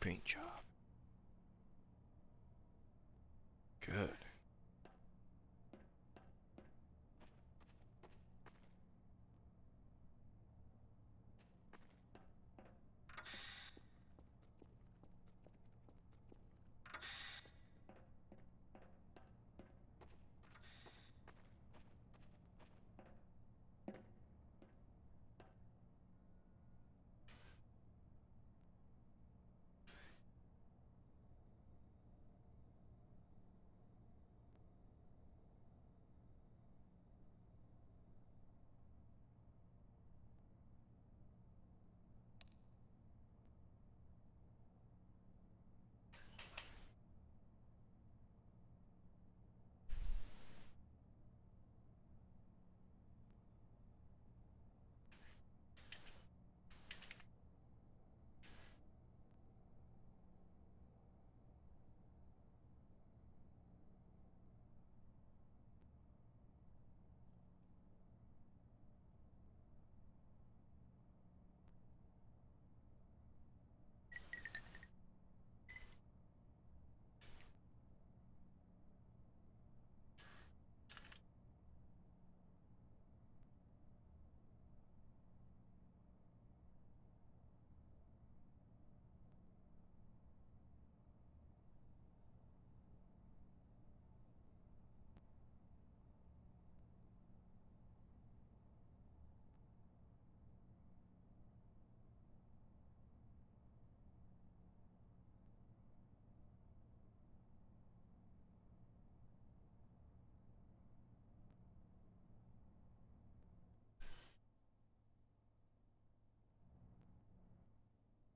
paint job. Good.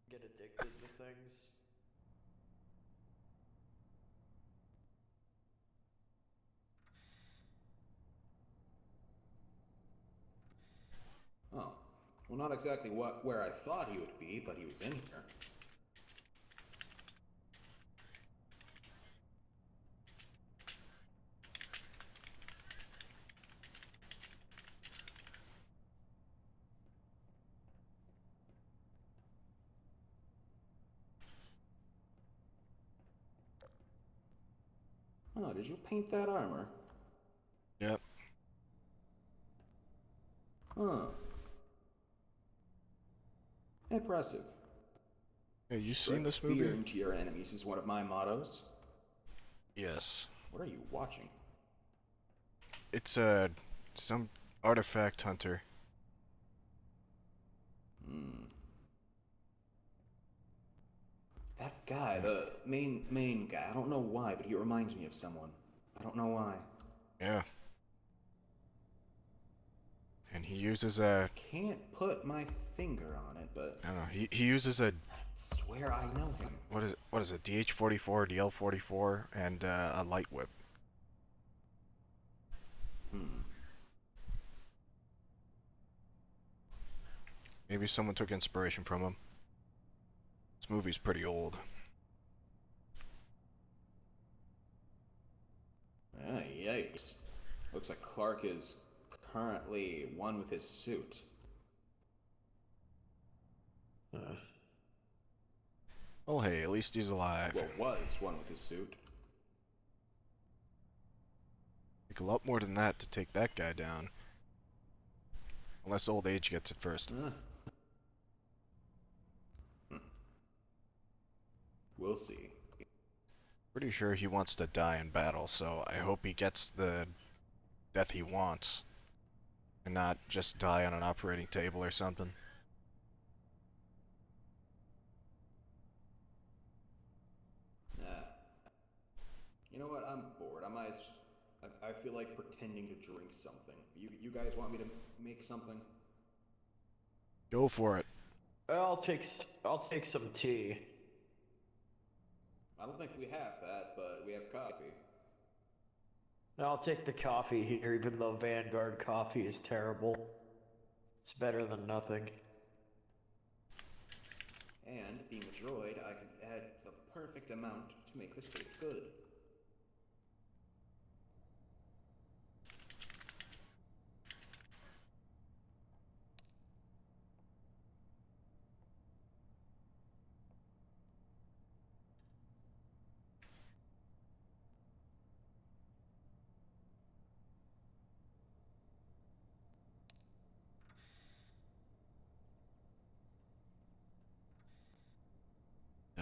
Get addicted to things. Oh. Well, not exactly where I thought he would be, but he was in here. Oh, did you paint that armor? Yep. Huh. Impressive. Have you seen Strike this fear movie? into your enemies is one of my mottos. Yes. What are you watching? It's some artifact hunter. That guy, the main guy, I don't know why, but he reminds me of someone. I don't know why. Yeah. And he uses a Can't put my finger on it, but I don't know. He uses a I swear I know him. what is it? DH-44, DL-44, and a light whip. Maybe someone took inspiration from him. This movie's pretty old. Ah, yikes. Looks like Clark is currently one with his suit. Well, hey, at least he's alive. Well, was one with his suit. Take a lot more than that to take that guy down. Unless old age gets it first. We'll see. Pretty sure he wants to die in battle, so I hope he gets the death he wants. And not just die on an operating table or something. Nah. You know what? I'm bored. I feel like pretending to drink something. You guys want me to make something? Go for it. I'll take some tea. I don't think we have that, but we have coffee. I'll take the coffee here, even though Vanguard coffee is terrible. It's better than nothing. And being a droid, I can add the perfect amount to make this taste good.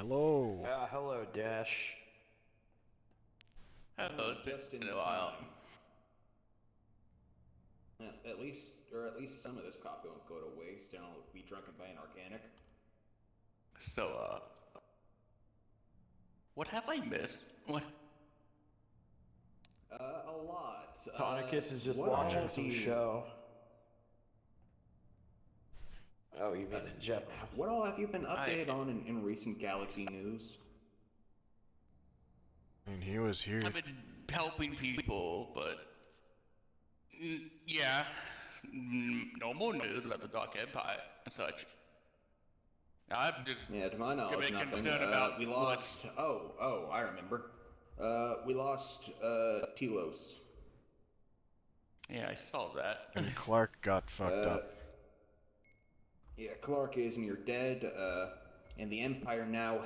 Hello. Hello, Dash. Hello, it's Just in been a while. time. At least some of this coffee won't go to waste, and it'll be drunken by an organic. So, what have I missed? What? A lot. Tonicus is just what all watching have some you- show. Oh, you mean in general? What all have you been updated on in recent Galaxy news? I mean, he was here. I've been helping people, but yeah, no more news about the Dark Empire and such. I'm just Yeah, to my knowledge, bit nothing. concerned about We what- lost. Oh, I remember. We lost Telos. yeah, I saw that. And Clark got fucked up. Yeah, Clark is near dead. And the Empire now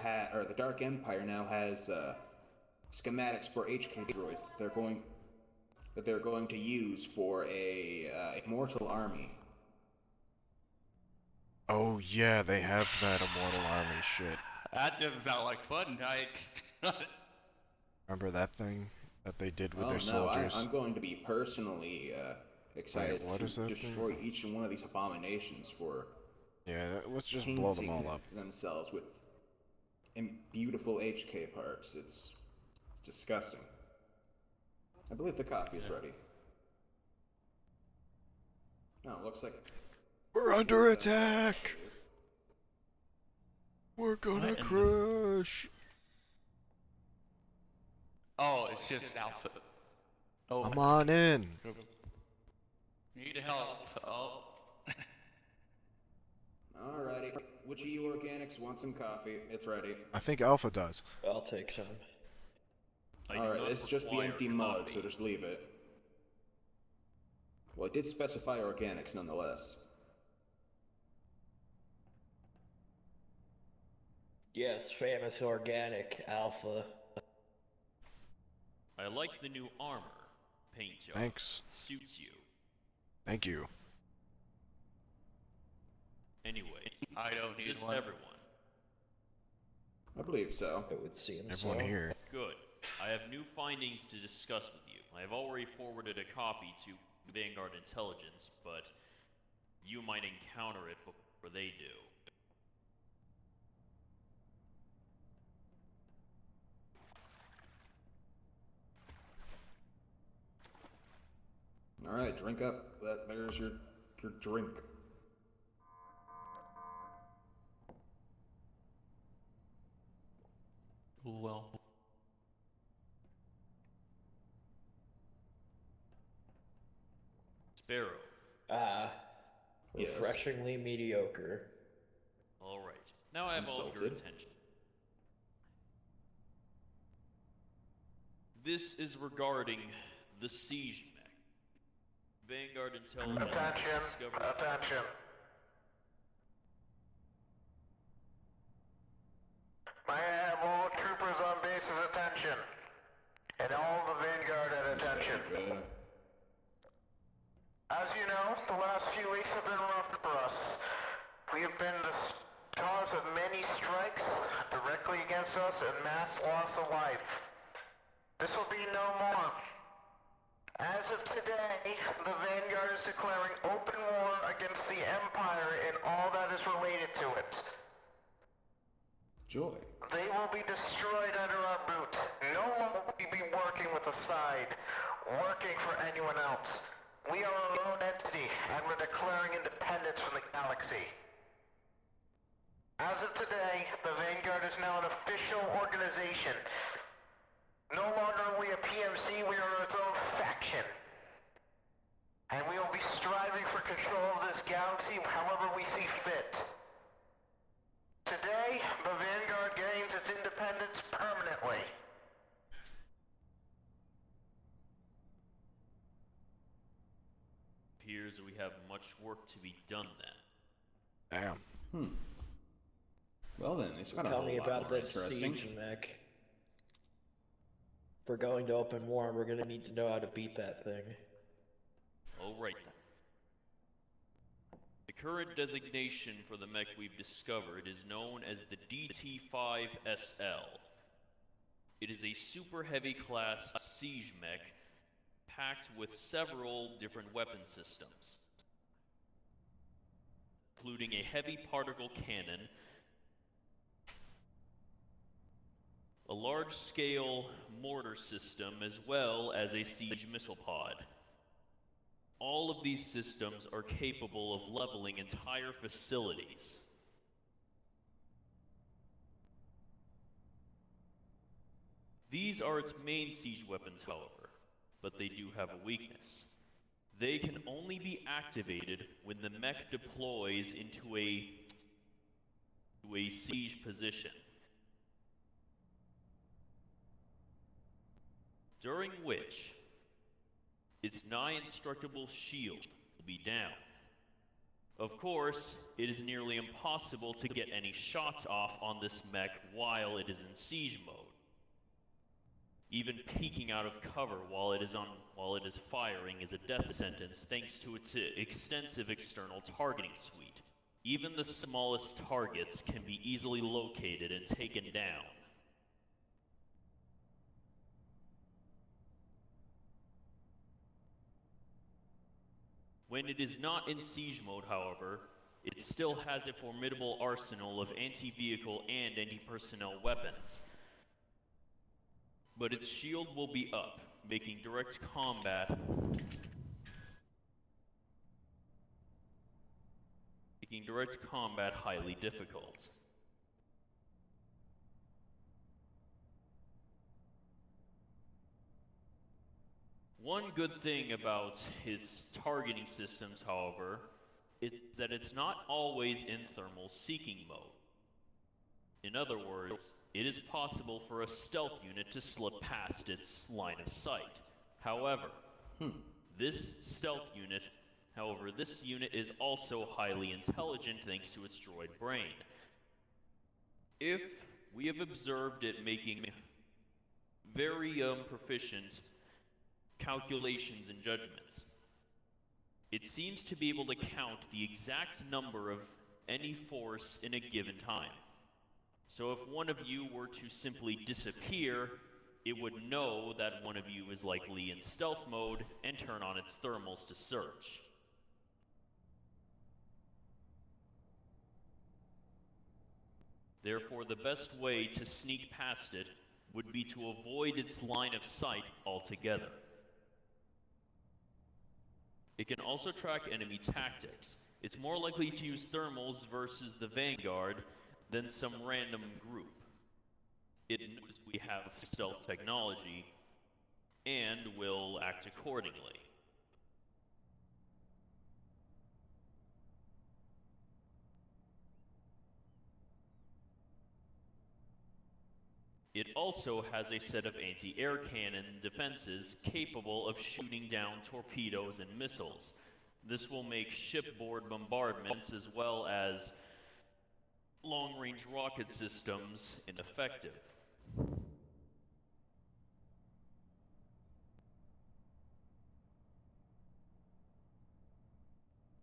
the Dark Empire now has schematics for HK droids that they're going to use for a immortal army. Oh yeah, they have that Immortal Army shit. That doesn't sound like fun. Remember that thing that they did with Oh their no, soldiers? I'm going to be personally excited what to is that destroy thing? each one of these abominations for Yeah, let's just blow them all up. themselves with beautiful HK parts. It's disgusting. I believe the coffee is ready. Oh, it looks like We're under attack! We're gonna What in the- crush! Oh, it's just Alpha. Oh, Come on in! need help. Oh. alrighty. Which of you organics want some coffee? It's ready. I think Alpha does. I'll take some. Alright, it's just the empty mug, so just leave it. Well, it did specify organics nonetheless. Yes, famous organic Alpha. I like the new armor. Paint job. Thanks. Suits you. Thank you. Anyway, I don't is need this one. everyone? I believe so. It would seem Everyone so. here. Good. I have new findings to discuss with you. I have already forwarded a copy to Vanguard Intelligence, but you might encounter it before they do. Alright, drink up. There's your drink. Well. Sparrow. Ah, Yes. refreshingly mediocre. Alright. Now I have all of your Insulted. attention. This is regarding the siege mech. Vanguard Intelligence has discovered... Attention. May I have all troopers on base's attention? And all the Vanguard at That's attention. very good. As you know, the last few weeks have been rough for us. We have been the cause of many strikes directly against us and mass loss of life. This will be no more. As of today, the Vanguard is declaring open war against the Empire and all that is related to it. Joy. They will be destroyed under our boot. No one will be working with the side, working for anyone else. We are our own entity, and we're declaring independence from the galaxy. As of today, the Vanguard is now an official organization. No longer are we a PMC, we are its own faction. And we will be striving for control of this galaxy however we see fit. Today, the Vanguard gains its independence permanently. Appears that we have much work to be done then. Damn. Well then, it's got a Tell whole me lot about more this interesting. siege mech. If we're going to open war, we're gonna need to know how to beat that thing. Alright then. The current designation for the mech we've discovered is known as the DT-5SL. It is a super heavy class siege mech packed with several different weapon systems, including a heavy particle cannon, a large-scale mortar system, as well as a siege missile pod. All of these systems are capable of leveling entire facilities. These are its main siege weapons, however, but they do have a weakness. They can only be activated when the mech deploys into a siege position, during which its nigh-indestructible shield will be down. Of course, it is nearly impossible to get any shots off on this mech while it is in siege mode. Even peeking out of cover while it is firing is a death sentence thanks to its extensive external targeting suite. Even the smallest targets can be easily located and taken down. When it is not in siege mode, however, it still has a formidable arsenal of anti-vehicle and anti-personnel weapons. But its shield will be up, making direct combat highly difficult. One good thing about its targeting systems, however, is that it's not always in thermal seeking mode. In other words, it is possible for a stealth unit to slip past its line of sight. However, this unit is also highly intelligent thanks to its droid brain. If we have observed it making very proficient calculations and judgments, it seems to be able to count the exact number of any force in a given time. So if one of you were to simply disappear, it would know that one of you is likely in stealth mode and turn on its thermals to search. Therefore, the best way to sneak past it would be to avoid its line of sight altogether. It can also track enemy tactics. It's more likely to use thermals versus the Vanguard than some random group. It knows we have stealth technology and will act accordingly. It also has a set of anti-air cannon defenses capable of shooting down torpedoes and missiles. This will make shipboard bombardments as well as long-range rocket systems ineffective.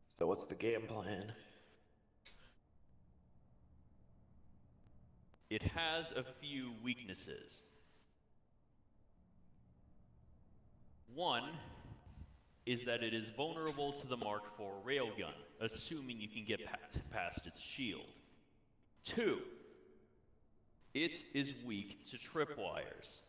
So what's the game plan? It has a few weaknesses. One is that it is vulnerable to the Mark IV railgun, assuming you can get past its shield. 2, it is weak to tripwires.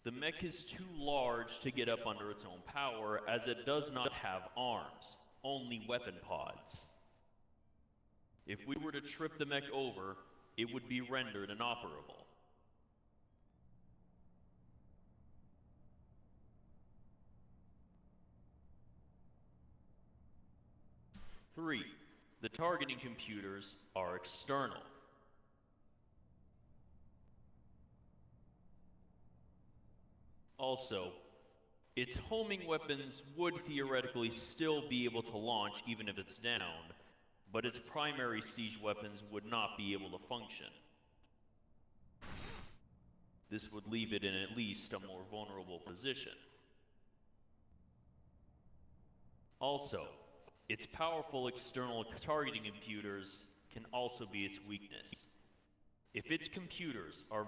The mech is too large to get up under its own power, as it does not have arms, only weapon pods. If we were to trip the mech over, it would be rendered inoperable. Three, the targeting computers are external. Also, its homing weapons would theoretically still be able to launch even if it's down, but its primary siege weapons would not be able to function. This would leave it in at least a more vulnerable position. Also, Its powerful external targeting computers can also be its weakness. If its computers are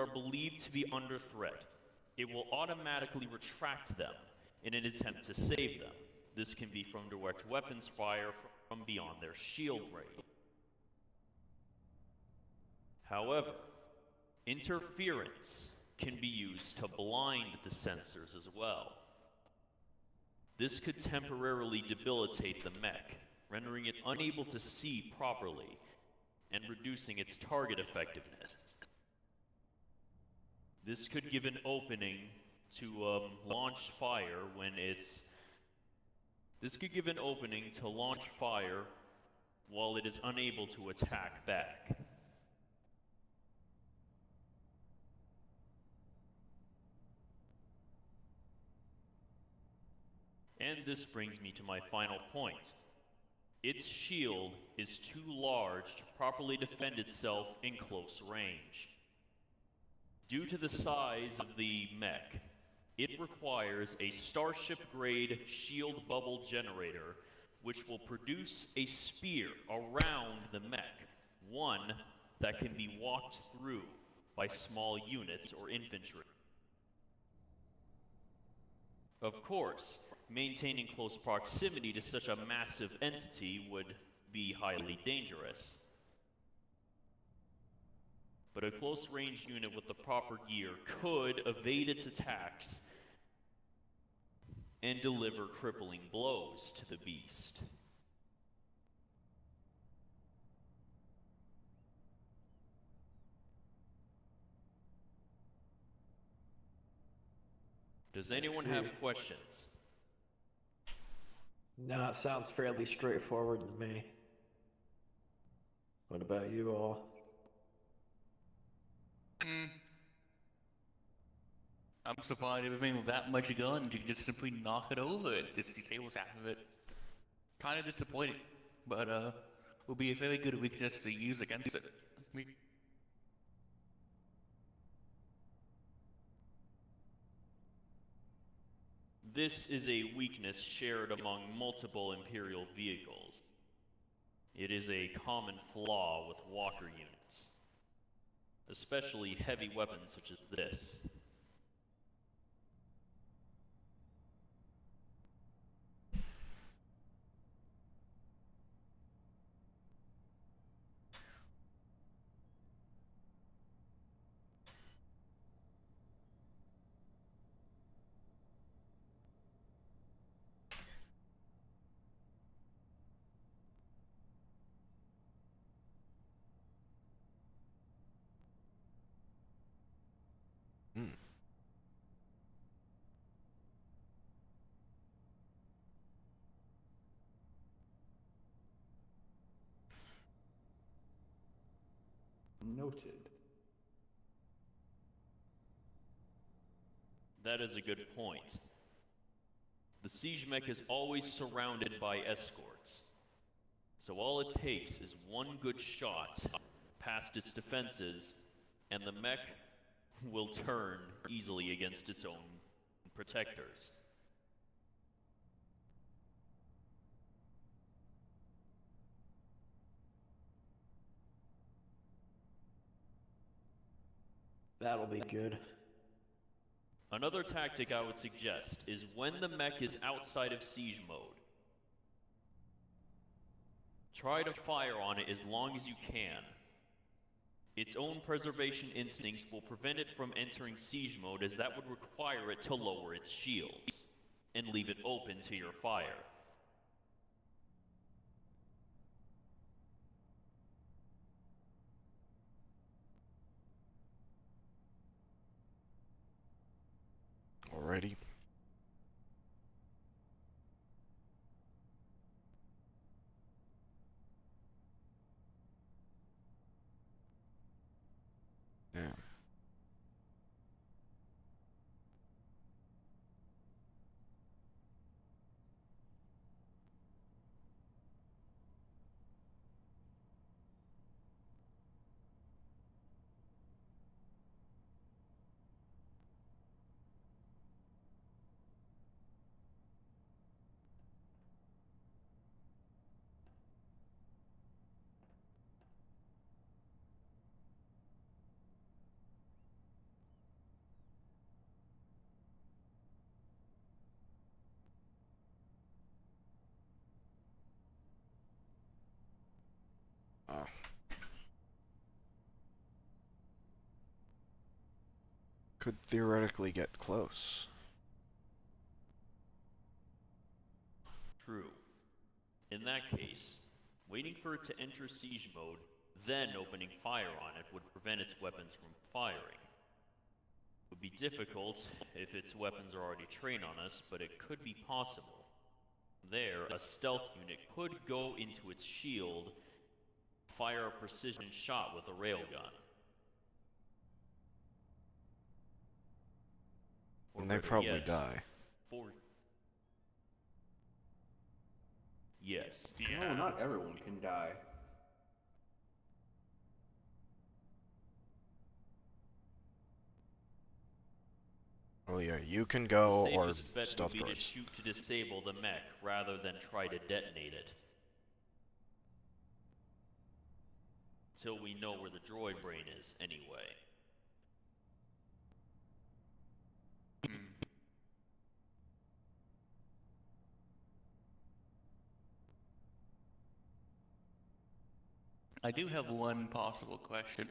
believed to be under threat, it will automatically retract them in an attempt to save them. This can be from direct weapons fire from beyond their shield grade. However, interference can be used to blind the sensors as well. This could temporarily debilitate the mech, rendering it unable to see properly and reducing its target effectiveness. This could give an opening to launch fire when it's... This could give an opening to launch fire while it is unable to attack back. And this brings me to my final point. Its shield is too large to properly defend itself in close range. Due to the size of the mech, it requires a Starship-grade shield bubble generator, which will produce a spear around the mech, one that can be walked through by small units or infantry. Of course, maintaining close proximity to such a massive entity would be highly dangerous. But a close-range unit with the proper gear could evade its attacks and deliver crippling blows to the beast. Does anyone have questions? No, it sounds fairly straightforward to me. What about you all? I'm surprised everything with that much guns, you just simply knock it over. Just disables half of it. Kind of disappointing, but will be a very good weakness to use against it. This is a weakness shared among multiple Imperial vehicles. It is a common flaw with walker units, especially heavy weapons such as this. Noted. That is a good point. The siege mech is always surrounded by escorts, so all it takes is one good shot past its defenses, and the mech will turn easily against its own protectors. That'll be good. Another tactic I would suggest is when the mech is outside of siege mode, try to fire on it as long as you can. Its own preservation instincts will prevent it from entering siege mode, as that would require it to lower its shields and leave it open to your fire. Alrighty. Yeah. could theoretically get close. True. In that case, waiting for it to enter siege mode, then opening fire on it would prevent its weapons from firing. It would be difficult if its weapons are already trained on us, but it could be possible. There, a stealth unit could go into its shield, fire a precision shot with a railgun. Or And they better probably yet, die. Yes. No, not everyone can die. Well, yeah, you can The go, or safest bet would stealth be to droids. shoot to disable the mech rather than try to detonate it. Till we know where the droid brain is, anyway. I do have one possible question.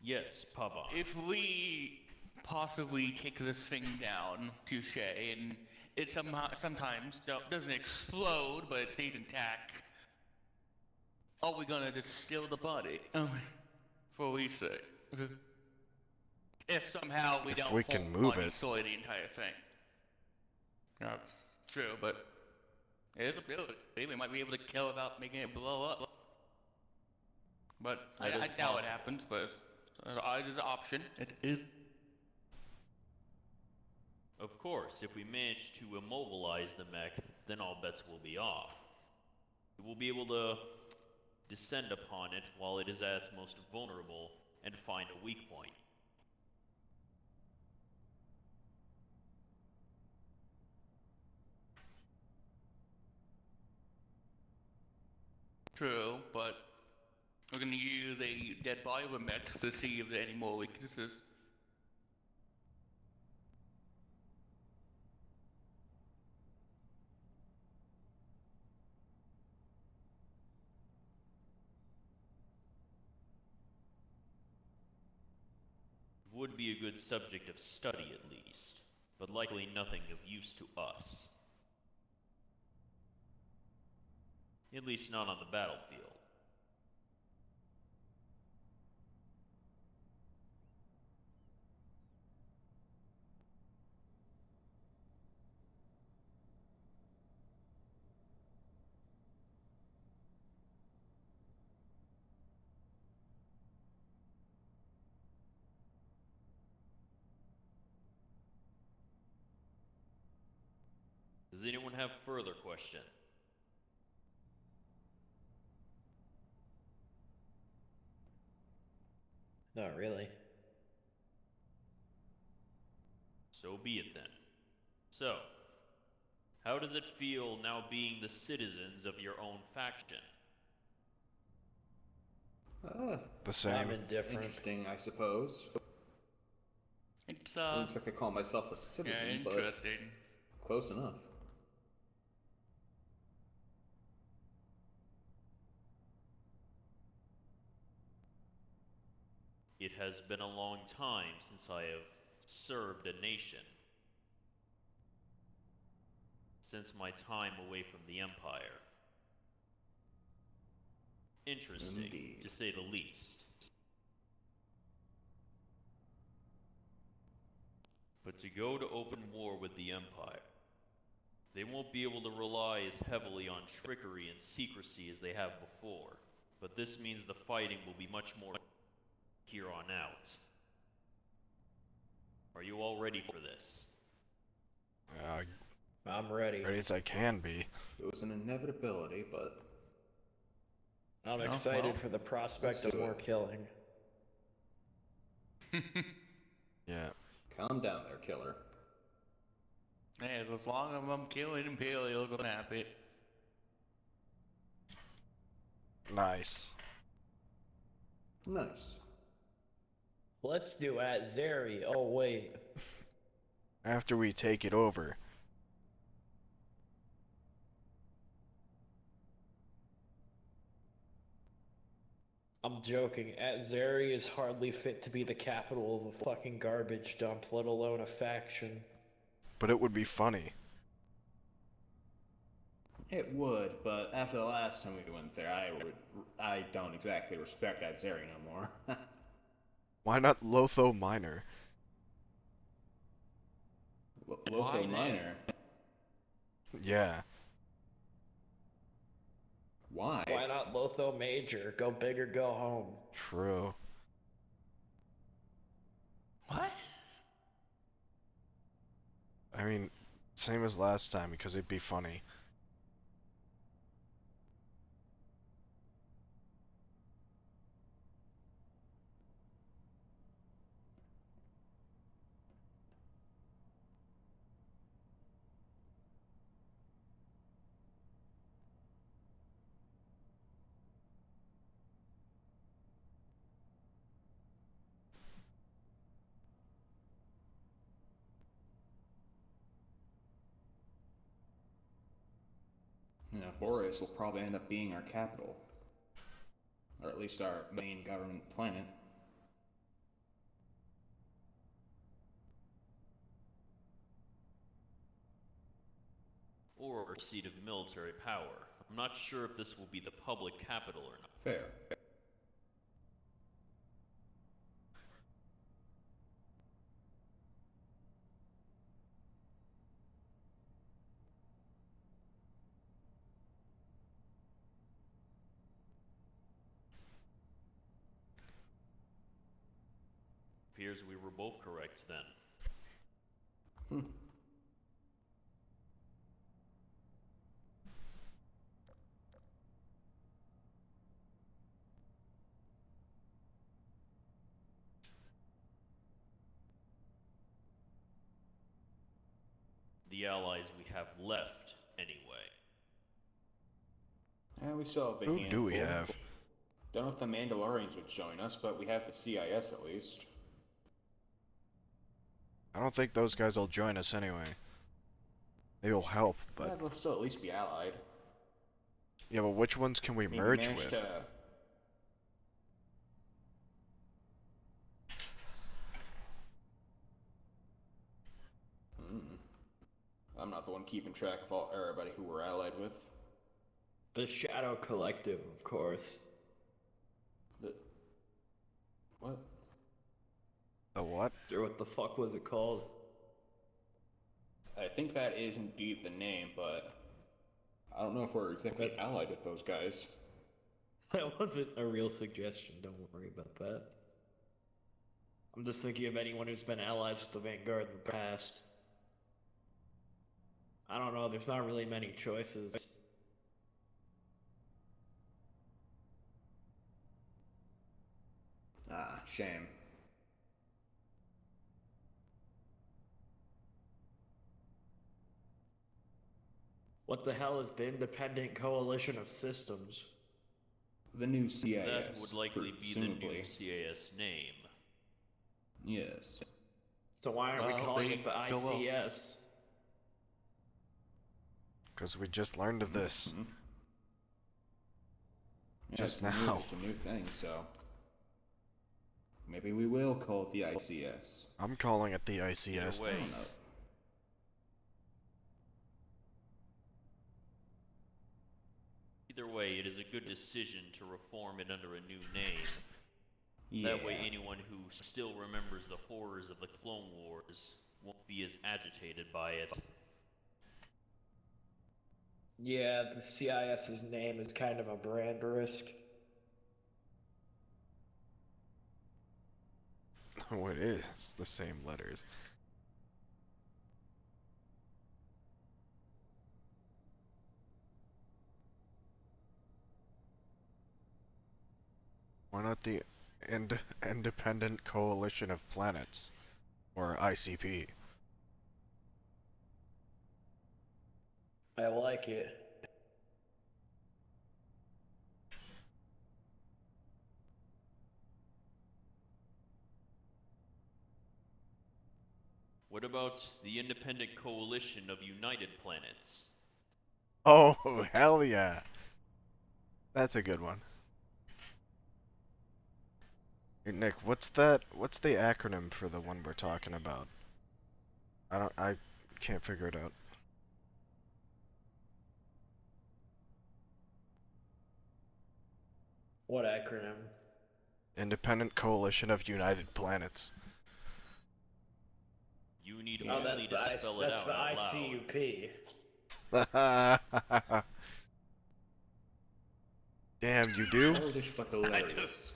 Yes, Pava. If we possibly take this thing down, touche, and it sometimes doesn't explode, but it stays intact, are we gonna just steal the body? For research. If somehow we If don't we can move it. destroy the entire thing. True, but it is a ability. We might be able to kill without making it blow up. But I That is doubt it possible. happens, but it is an option. It is. Of course, if we manage to immobilize the mech, then all bets will be off. We will be able to descend upon it while it is at its most vulnerable and find a weak point. True, but we're gonna use a dead body of a mech to see if there are any more weaknesses. Would be a good subject of study at least, but likely nothing of use to us. At least not on the battlefield. Does anyone have further question? Not really. So be it then. So, how does it feel now being the citizens of your own faction? The same. I'm indifferent. Interesting, I suppose. It's Looks like I call myself a citizen, but interesting. close enough. It has been a long time since I have served a nation. Since my time away from the Empire. Interesting, Indeed. to say the least. But to go to open war with the Empire, they won't be able to rely as heavily on trickery and secrecy as they have before. But this means the fighting will be much more here on out. Are you all ready for this? I'm ready. Ready as I can be. It was an inevitability, but I'm Oh, excited well. for the prospect Let's of do more it. killing. Yeah. calm down there, killer. Hey, as long as I'm killing Imperials, I'm happy. Nice. Nice. Let's do at Zeri. Oh, wait. After we take it over. I'm joking. Zeri is hardly fit to be the capital of a fucking garbage dump, let alone a faction. But it would be funny. It would, but after the last time we went there, I don't exactly respect that Zeri no more. Why not Lotho Minor? Lotho now? Minor. Yeah. Why? Why not Lotho Major? Go big or go home. True. What? I mean, same as last time because it'd be funny. You know, Boreas will probably end up being our capital. Or at least our main government planet. Or our seat of military power. I'm not sure if this will be the public capital or not. Fair. Appears we were both correct then. The allies we have left, anyway. And we still have a Who handful. do we have? Don't know if the Mandalorians would join us, but we have the CIS at least. I don't think those guys will join us anyway. They will help, Yeah, but they'll still at least be allied. yeah, but which ones can we Maybe merge manage with? to- I'm not the one keeping track of everybody who we're allied with. The Shadow Collective, of course. What? The what? Or what the fuck was it called? I think that is indeed the name, but I don't know if we're exactly allied with those guys. That wasn't a real suggestion, don't worry about that. I'm just thinking of anyone who's been allies with the Vanguard in the past. I don't know, there's not really many choices. Ah, shame. What the hell is the Independent Coalition of Systems? The new CIS. That would likely be the presumably. new CAS name. Yes. So why aren't we Well, calling they it the go well. ICS? Because we just learned of this. Mhm. Yeah, Just it's now. It's a new thing, so maybe we will call it the ICS. I'm calling it the ICS. Either way, I don't know. Either way, it is a good decision to reform it under a new name. Yeah. That way anyone who still remembers the horrors of the Clone Wars won't be as agitated by it. Yeah, the CIS's name is kind of a brand risk. Oh, it is. It's the same letters. Why not the Independent Coalition of Planets? Or ICP? I like it. What about the Independent Coalition of United Planets? Oh, hell yeah. That's a good one. Hey, Nick, what's that? What's the acronym for the one we're talking about? I can't figure it out. What acronym? Independent Coalition of United Planets. You need Oh, only to spell it that's out the out loud. ICUP. Damn, you do? Childish but hilarious.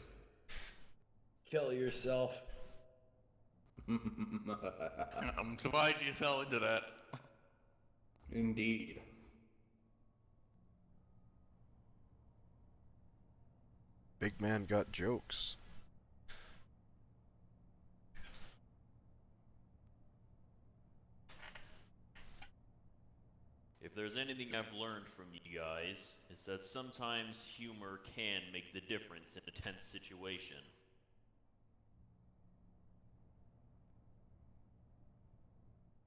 Kill yourself. I'm surprised you fell into that. Indeed. Big man got jokes. If there's anything I've learned from you guys, it's that sometimes humor can make the difference in a tense situation.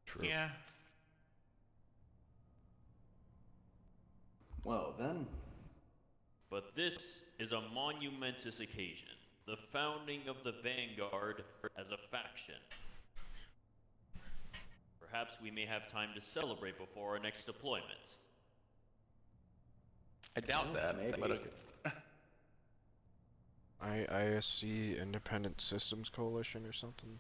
True. Yeah. Well then, But this is a monumentous occasion, the founding of the Vanguard as a faction. Perhaps we may have time to celebrate before our next deployment. I doubt that. maybe. But ISC Independent Systems Coalition or something?